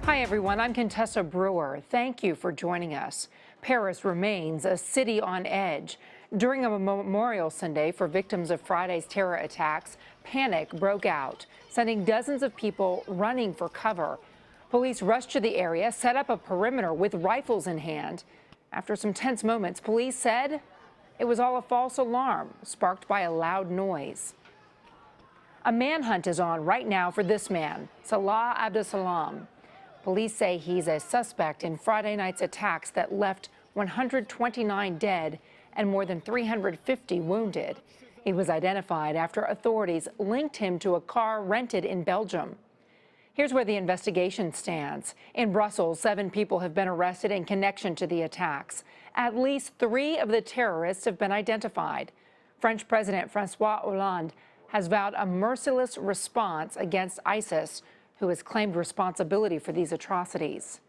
Hi, everyone. I'm Contessa Brewer. Thank you for joining us. Paris remains a city on edge. During a memorial Sunday for victims of Friday's terror attacks, panic broke out, sending dozens of people running for cover. Police rushed to the area, set up a perimeter with rifles in hand. After some tense moments, police said it was all a false alarm sparked by a loud noise. A manhunt is on right now for this man, Salah Abdeslam. Police say he's a suspect in Friday night's attacks that left 129 dead and more than 350 wounded. He was identified after authorities linked him to a car rented in Belgium. Here's where the investigation stands. In Brussels, 7 people have been arrested in connection to the attacks. At least 3 of the terrorists have been identified. French President François Hollande has vowed a merciless response against ISIS, who has claimed responsibility for these atrocities.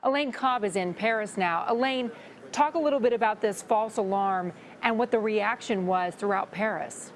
Elaine Cobbe is in Paris now. Elaine, talk a little bit about this false alarm and what the reaction was throughout Paris.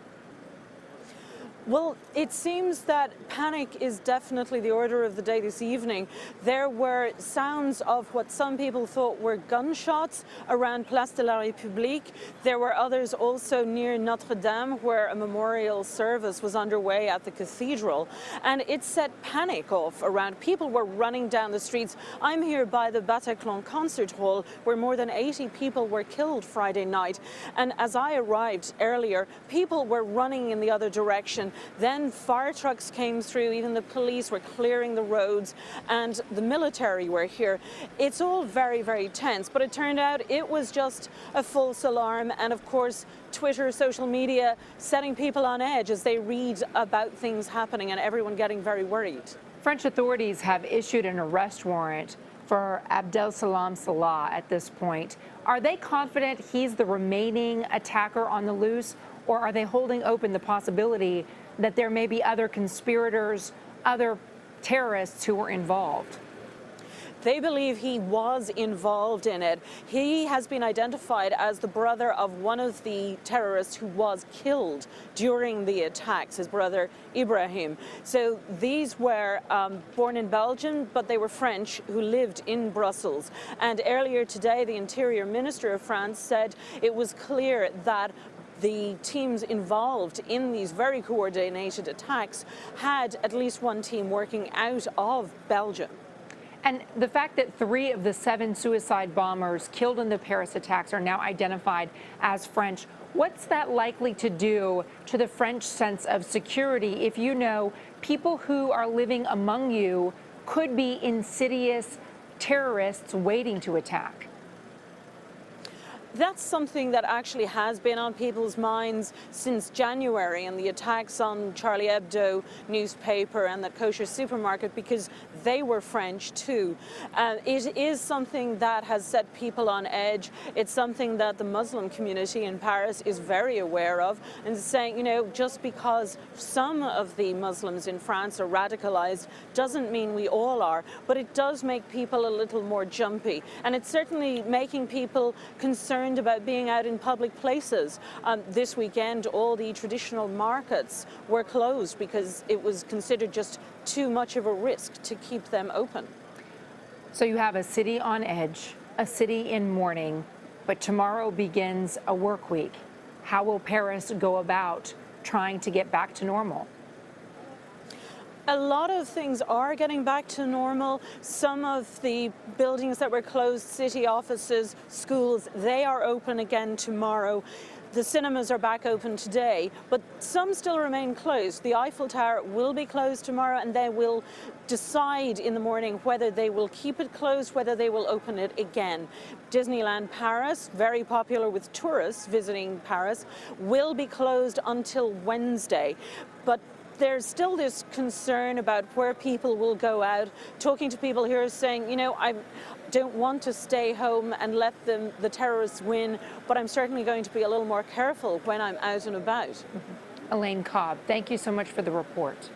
Well, it seems that panic is definitely the order of the day this evening. There were sounds of what some people thought were gunshots around Place de la République. There were others also near Notre Dame, where a memorial service was underway at the cathedral. And it set panic off around. People were running down the streets. I'm here by the Bataclan concert hall, where more than 80 people were killed Friday night. And as I arrived earlier, people were running in the other direction. Then fire trucks came through, even the police were clearing the roads, and the military were here. It's all very, very tense, but it turned out it was just a false alarm, and of course Twitter, social media, setting people on edge as they read about things happening and everyone getting very worried. French authorities have issued an arrest warrant for Abdeslam Salah at this point. Are they confident he's the remaining attacker on the loose, or are they holding open the possibility that there may be other conspirators, other terrorists who were involved? They believe he was involved in it. He has been identified as the brother of one of the terrorists who was killed during the attacks, his brother Ibrahim. So these were born in Belgium, but they were French who lived in Brussels. And earlier today, the Interior Minister of France said it was clear that the teams involved in these very coordinated attacks had at least one team working out of Belgium. And the fact that 3 of the 7 suicide bombers killed in the Paris attacks are now identified as French, what's that likely to do to the French sense of security if you know people who are living among you could be insidious terrorists waiting to attack? That's something that actually has been on people's minds since January and the attacks on Charlie Hebdo newspaper and the kosher supermarket, because they were French too. It is something that has set people on edge. It's something that the Muslim community in Paris is very aware of, and saying, you know, just because some of the Muslims in France are radicalized doesn't mean we all are, but it does make people a little more jumpy, and it's certainly making people concerned about being out in public places. This weekend, all the traditional markets were closed because it was considered just too much of a risk to keep them open. So you have a city on edge, a city in mourning, but tomorrow begins a work week. How will Paris go about trying to get back to normal? A lot of things are getting back to normal. Some of the buildings that were closed, city offices, schools, they are open again tomorrow. The cinemas are back open today, but some still remain closed. The Eiffel Tower will be closed tomorrow, and they will decide in the morning whether they will keep it closed, whether they will open it again. Disneyland Paris, very popular with tourists visiting Paris, will be closed until Wednesday. But there's still this concern about where people will go out. Talking to people here saying, you know, I don't want to stay home and let the terrorists win, but I'm certainly going to be a little more careful when I'm out and about. Elaine Cobbe, thank you so much for the report.